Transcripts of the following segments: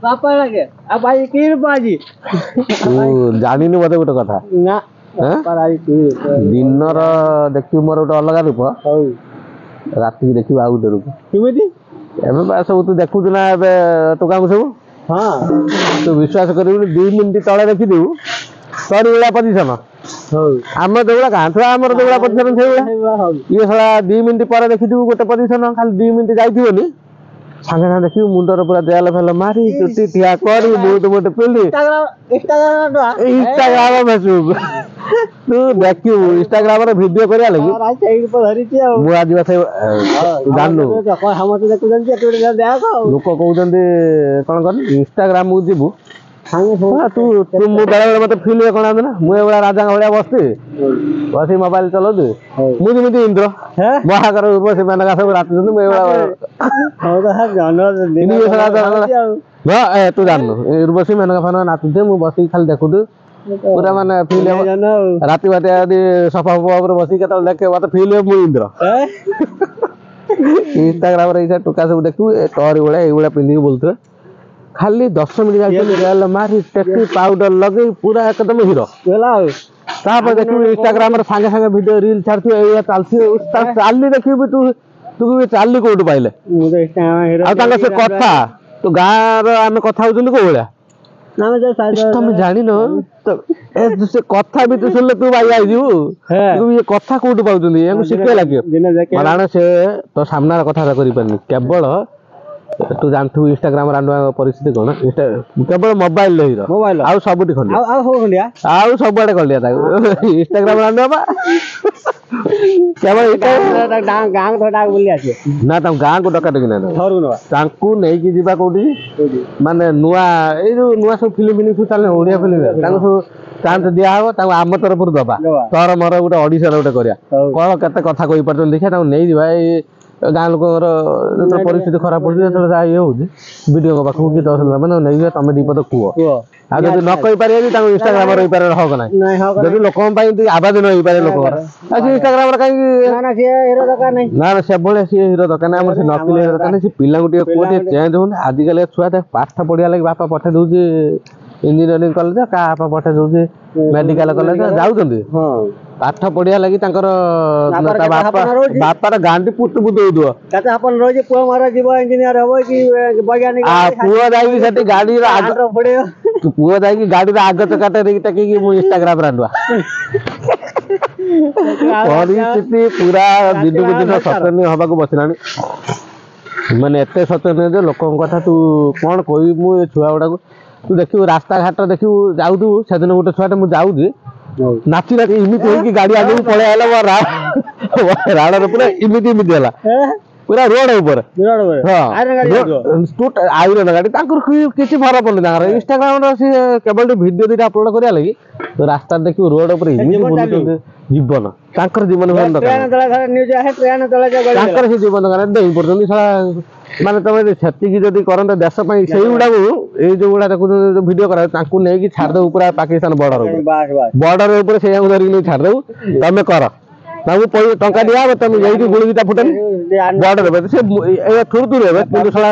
बापा लगे आ भाई की बाजी तू जानिनु मते गोटे कथा ना बापा राई की दिनर देखिबु मोर गोटे अलग रूप हौ राति देखिबु आ गोटे रूप केमिति एबे बा सब तू देखु ना एबे टोका को सब हां तू विश्वास करिबु 2 मिनिट तळे देखि देबु तोरी वाला पोजीशन हौ हम देउला गांठवा हमर देउला पोजीशन छैला ये साला 2 मिनिट पर देखि देबु गोटे पोजीशन खाली 2 मिनिट जाइथिबोनी सागे ना देखिबु मुंडर पूरा देयाल फेल मारी चुटी ठिया करी बहुत मोटे पिली इंस्टाग्राम फेसबुक तू देखिबु इंस्टाग्राम रे वीडियो करिया लगी राई साइड पर धरि छी मु आज बसे जाननु हम तो देखु जंती तू देख लोक कहउजंदी कोन कोन इंस्टाग्राम मु जीबु सांगे तू तू मु बेला मते फील हे कोना ना मु एवला राजा भलिया बसती मोबाइल चलो दे मु जेमिति इंद्र महाकर बसे मानका सब रात जंदी मु एवला हो तो है जानवर दिन ना ए तू जाननु उर्वशी मानका फना नाचुते मु बसी खाली देखुदु पूरा माने फील हे राति बाटे आदि सफा ऊपर बसी केतल देखे मते फील हे मु इंद्र इंस्टाग्राम रे टुका सब देखु तोरी बळे एवला पिंदी बोलथो खाली 10 मिनिट जाके रेल मारी टेक्सी पाउडर लगे पूरा एकदम हीरो बेला तापर देखु इंस्टाग्राम रे संगे संगे वीडियो रील छाड़थु एया चालथु उस्ता चालली देखिबु तू भी चालली कोड पाइले मु तो इंस्टाग्राम हीरो आ तांगा से कथा तो गां रो हम कथा होजंदी को होळा ना जो साइड तुम जानि न तो ए से कथा भी तू सुनले तू भाई आई जीवु तू ये कथा कोड पाउजंदी एंगु सिखे लागियो दिन देखे माने से तो सामना कथा करि परनी केवल तू जानथु इंस्टाग्राम रांडवा परिस्थिति कोन केवल मोबाइल हीरो मोबाइल आ सबुठी खंडिया आ हो खंडिया आ सबुआडे खंडिया ता इंस्टाग्राम रांडवा बा केवल गां गां तो डाक बोली आछे ना ता गां को डका डकी ना थरु न तांकू नै कि जीवा कोठी माने नुआ ए जो नुआ सब फिल्म सब चले ओडिया फिल्म तांको सब चांस दिया हो ता आम तरफ दबा तोर मोर गोटे ऑडिशन गोटे करिया कोन केते कथा कहि परतन देखा ता नै दिबा गाँ लोक परिस्थिति खराब पड़े जो ये हो वीडियो को पाखु कि 10 लाख नहीं तुम दीपद कुह आ जब न कहि पारे इंस्टाग्राम रही पारे हक ना जब लोक आवाज न हो पारे लोक इंस्टाग्राम कहीं ना से भाई सी हीरो दरकार ना से नकली हीरो दरकार से पिला गोटे चेंज हो आजिकल छुआ पाठ पढ़िया लगे बापा पठे दूसरी इंजीनियरिंग कॉलेज का बापा पठे दूसरी मेडिकल कॉलेज जाऊँ पाठ पढ़िया लगी बापार गांधी पुत बुदो पुआ मारा जीव इंजीनियर हम कि वैज्ञानिक पुआ जाई गाड़ी पुआ जाई गाड़ी आग चकाटे टेक इंस्टाग्राम रांडवा परिस्थिति पूरा दिन को दिन सचेतन हवा बसला माने एत सचेतन जो लोक कथा तू कौन कह मु छुआ गुड़ा तू देखियो रास्ता घाट देखियो जाऊ से दिन गोटे छुआटे मुझे जाऊँगी नाची नाची इमिति होई गाड़ी आगे पळे आला राड पूरा इमिति है पूरा रोड ऊपर आइरन गाड़ी किसी फरक पड़े तांकर इंस्टाग्राम केवल वीडियो दुटा अपलोड करिया लगी तो रास्ता देखियो रोड ऊपर इमिति बुलुछन जीवन तांकर जीवन तांकर से जीवन दरकार देई पड़छन साला माने तमे छत्ती की जदी करंत देश पई सेही गुडा को ए जो गुडा देखु वीडियो करा तांकु नै कि छाड़ दे पूरा पाकिस्तान बॉर्डर ऊपर से धरि नै छाड़ दे तमे कर ताऊ पई टंका दिया तमे जई गुळगीता फुटन बॉर्डर पे से ए थुर थुर हेबे किंतु साला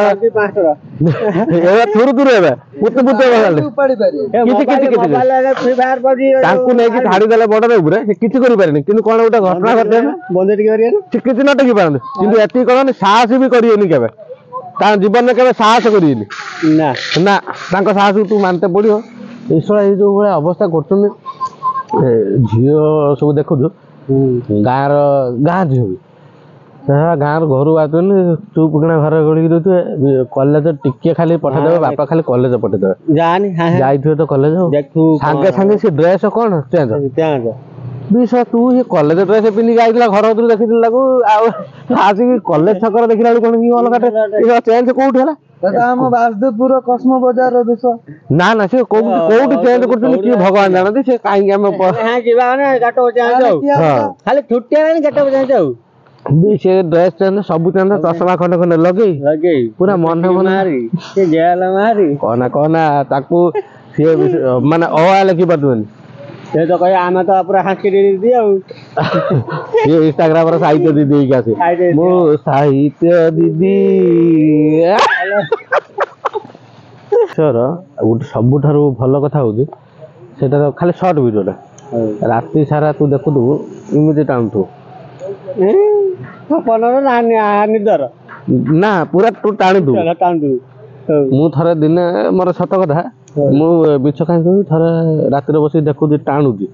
ए थुर थुर हेबे पुत पुत पड़ी पारी किछि तांकु नै कि छाड़ी देले बॉर्डर ऊपर से किछि करि पारेनी किंतु कोन गोटे घटना घटे बंद टिक करिया से किछि न टकी पारन किंतु एति कोन साहस भी करियेनी केबे ता जीवन में केबे साहस करियेनी ना ना तांको साहस तू मानते पड़ियो ईश्वर ए जो भले अवस्था करछन झियो सब देखु गाँ झील गाँव घर आसुन चुप किना घर गड़ी दे कॉलेज टिके खाली पठेदेवे बापा खाली कॉलेज पठेदेवे जाइथिबे तो कॉलेज सांगे सांगे से ड्रेस कौन चेंज विष तू ये कॉलेज ड्रेस पिंधि आइला घर भर देखी लगू आसिक कॉलेज छकर देखला कौन कि अलग चेंज कोउठी हला हम वासुदेवपुर कस्मो बाजार रो देश ना ना से कोउठी चेंज करछन कि भगवान जानते से काई हम हां जीवा ने गाटो चेंज जाऊ खाली छुट्टिया नहीं गाटो चेंज जाऊ भी से ड्रेस चेंज सब चेंज चश्मा खंड खंड लगई पूरा मन मारी से जेल मारी कोना ताकू से माने ओ लिखि पतुन ये तो कहे आमे तो पूरा हाकी दे दिया ये इंस्टाग्राम रे साहित्य दीदी क्या से मो साहित्य दीदी ମଣିଷର ଗୋଟେ ସବୁଠାରୁ ଭଲ କଥା ହଉଛି ସେଟା ଖାଲି ସର୍ଟ ଭିଡ଼ିଓଟା ରାତି ସାରା ତୁ ଦେଖୁଥିବୁ ଏମିତି ଟାଣୁଥିବୁ ନିଦର ନା ପୁରା ତୁ ଟାଣୁଥିବୁ ମୁଁ ଥରେ ଦିନେ ମୋର ସତ କଥା ମୁଁ ବିଛ ଖାଇକି ଥରେ ରାତିରେ ବସିକି ଦେଖୁଛି ଟାଣୁଛି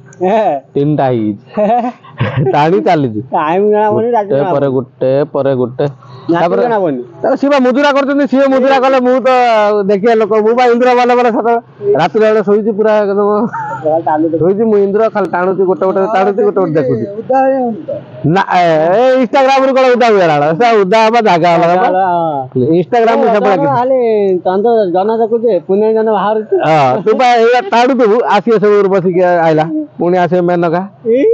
3ଟା ହେଇଯାଇଛି ଟାଣି ଚାଲିଛି ଗୋଟେ ପରେ ଗୋଟେ ତାପରେ ସିଏ ମୁଜୁରା କରୁଛନ୍ତି ସିଏ ମୁଜୁରା କଲେ ମୁଁ ତ ଦେଖିବା ଲୋକ ମୁଁ ବା ଇନ୍ଦ୍ର ଭଲ ଭଲ ସତ ରାତିରେ ବେଳେ ଶୋଇଛି ପୁରା ଶୋଇଛି ମୁଁ ଇନ୍ଦ୍ର ଖାଲି ଟାଣୁଛି ଗୋଟେ ଗୋଟେ ଟାଣୁଛି ଗୋଟେ ଗୋଟେ ଦେଖୁଛି ନା ଇନଷ୍ଟାଗ୍ରାମରୁ କଣ ଉଦା ହୁଏ ସେ ଉଦା ହବା ଜାଗା ଅଲଗା ଇନଷ୍ଟାଗ୍ରାମ ଜନ ଦେଖୁଛି ପୁନେ ଜନ ବାହାରୁଛି ତୁ ବା ଏଇଟା ଟାଣୁଥିବୁ ଆସିବେ ସବୁ ବସିକି ଆଇଲା ପୁଣି ଆସିବେ ମେନକା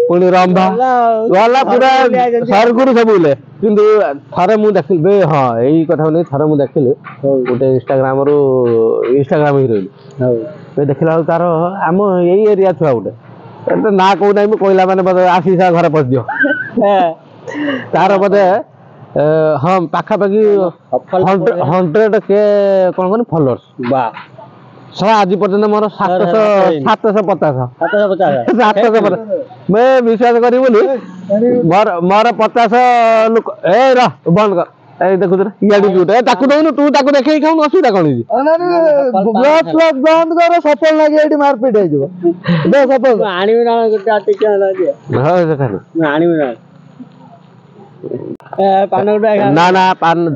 ପୁଣି ରମ୍ଭା ଗଲା ପୁରା ସରଗୁରୁ ସବୁ କିନ୍ତୁ ଥରେ ମୁଁ ଦେଖିଲି ହଁ ଏଇ କଥାକୁ ନେଇ ଥରେ ମୁଁ ଦେଖିଲି ଗୋଟେ ଇନଷ୍ଟାଗ୍ରାମ ହିରୋଇନ ଦେଖିଲା ବେଳକୁ ତାର ଆମ ଏଇ ଏରିଆ ଛୁଆ ଗୋଟେ ନା କହୁନାହିଁ ମୁଁ କହିଲା ମାନେ ଆସି ଘରେ ପଶିଦିଅ ତାର ବୋଧେ ହଁ ପାଖାପାଖି 100K କଣ କହନି ଫଲୋଅର୍ସ ଆଜି ପର୍ଯ୍ୟନ୍ତ ମୋର 750 ମୁଁ ବିଶ୍ୱାସ କରିବୁନି ମୋର 50 ଲୋକ ବନ୍ଦ କର ଏଇ ଦେଖୁଛୁ ଇଆଡୁ ତାକୁ ଦଉନୁ ତୁ ତାକୁ ଦେଖେଇ ଖାଉନୁ ଅସୁବିଧା କଣ ହେଇଛି ବନ୍ଦ କର ସଫଳ ଲାଗି ଏଇଠି ମାରପିଟ ହେଇଯିବ ଆଣିବି ନା ନା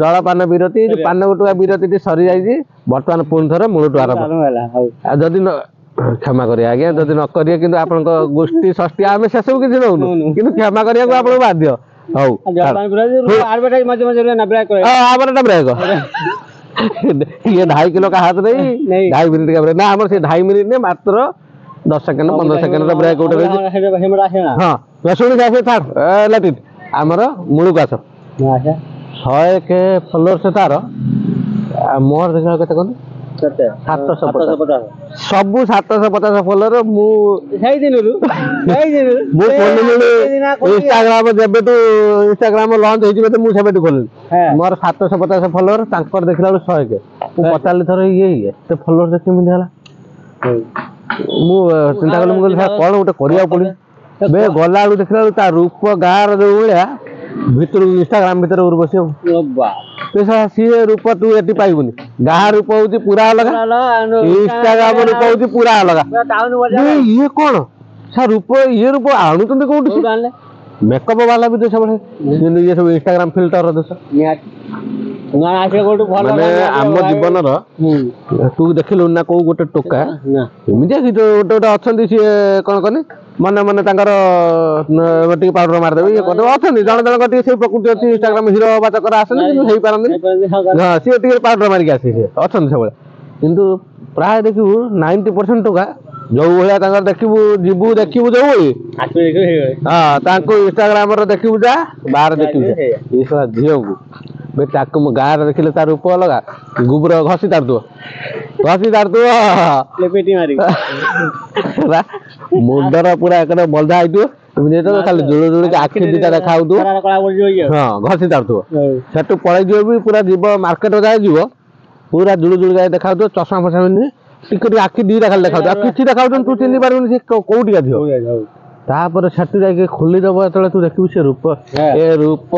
ଜଳପାନ ବିରତି ପାନ ଗୁଟୁକା ବିରତି ସରି ଯାଇଛି ବର୍ତ୍ତମାନ ପୁଣି ଥରେ ମୂଳଠୁ ଆରମ୍ଭ ଆଉ ଯଦି କ୍ଷମା କରିବା ଆଜ୍ଞା ଯଦି ନ କରିବେ କିନ୍ତୁ ଆପଣଙ୍କ ଗୋଷ୍ଠୀ ଷଷ୍ଠୀ ଆମେ ସେସବୁ କିଛି ନଉନୁ କିନ୍ତୁ କ୍ଷମା କରିବାକୁ ଆପଣଙ୍କୁ ବାଧ୍ୟ ହଉ ये 2.5 किलो का हाथ नहीं 2.5 मिनट का ब्रेक ना हमर से 2.5 मिनट ने मात्र 10 सेकंड 15 सेकंड का ब्रेक उठे हां रसुणी जासे था लटिट हमर मुळु कास 100K फॉलोअर से तार मोर देखा कते कोन 750 सब 750 फॉलोअर मु सही दिन मु इंस्टाग्राम जेबे तो इंस्टाग्राम लॉन्च होई जेबे मु सेबे खोल मोर 750 फॉलोअर तांकर देखला 100K मु 45 थर ये ते फॉलोअर से केमि होला मु चिंता करले मु कोन उठे करिया पड़ी बे गला आलू देखला ता रूप गार जो भलिया भीतर इंस्टाग्राम भीतर बसियो पैसा सी रूप तू एटी पाइबुनी गाँ रूप होची पूरा अलग इंस्टाग्राम रूप होची पूरा अलग ये कौन सा रूप ये रूप आणु तंते कोठी मेकअप वाला भी देश बळे ये सब इंस्टाग्राम फिल्टर देश माने आम जीवन तू देखिलु ना को गोटे टोका एमितिया कि गोटे अछंती सी कोन कोनी मन मन तांकर टी पाउडर मार देबे ये कदे अछंती जण जण कटी से प्रकृति अछि इंस्टाग्राम हीरो बाचकर आसन कि हेई पारंदी हां सी टी पाउडर मार के आसी से अछंती सब किंतु प्राय देखिबु 90% टोका जो भलिया तांकर देखिबु जिबु देखिबु जो हां तांको इंस्टाग्राम रे देखिबु जा बाहर देखिबु ई सब झियो को बे ताको म गार देखिले तार रूप लगा गुबर घसी तार दो लेपेटी मारी मुंडर पूरा एकरे बलदा आइतो तुमने तो खाली जुळु जुळु के आखि दिटा देखाउ दो हां घसी तार दो सेटु पळै दियो भी पूरा जीव मार्केट जाय जीव पूरा जुळु जुळु जाय देखाउ दो चश्मा फसा में टिकट आखि दीटा खाली देखाउ दो किछि देखाउ तू चिन्नी पारबनी से कोउटी गाधियो तापर छटु जाय के खोली दबो तळे तू देखिबु से रूप ए रूप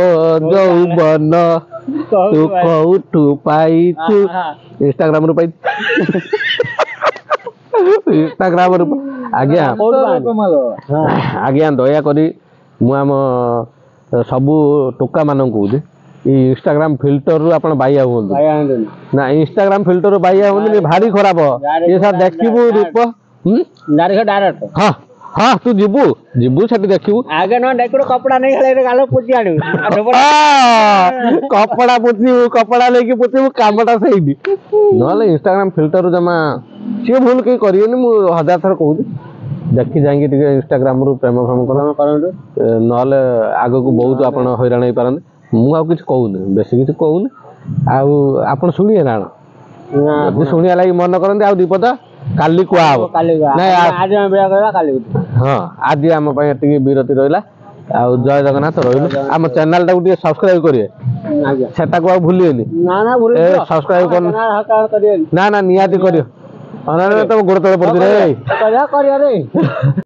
जौवन तू कोउटु पाई तू इंस्टाग्राम रो पाई इंस्टाग्राम रो आज्ञा आज्ञा दया करी मु आम सबु टोका मानन कहूजी इंस्टाग्राम फिल्टर रु आपण बाइया होन ना इंस्टाग्राम फिल्टर रु बाइया होन भारी खराब ये सब देखिबु रूप डायरेक्ट हां हां तू जिबु छटी देखिबु आगे न देखो कपड़ा नहीं खेले गालो पुची आडू कपड़ा लेके पुची कामटा सही नले इंस्टाग्राम फिल्टर जमा से भूल के करियनी मु 1000 थर कहूजी देखि जांगी टिके इंस्टाग्राम रु प्रेम करन नले आगो को बहुत आपण हैरान होई पारन मु आ किछ कहूनी बेसी किछ कहूनी आ आपण सुनिए ना सुनिया लागि मन करन आ दीपद काली कुआ नहीं आज हम बेया करबा काली हां आज हम पय एति विरति रहला आ जय जगन्नाथ रहिलु हम चैनल टा गुटी सब्सक्राइब करिए ସେଟାକୁ ଆଉ ଭୁଲିବେନି ସବସ୍କ୍ରାଇବ କର ନା ନିହାତି କରିବ ତମ ଗୋଡ଼ ତଳେ ପଡୁଛି ରେ।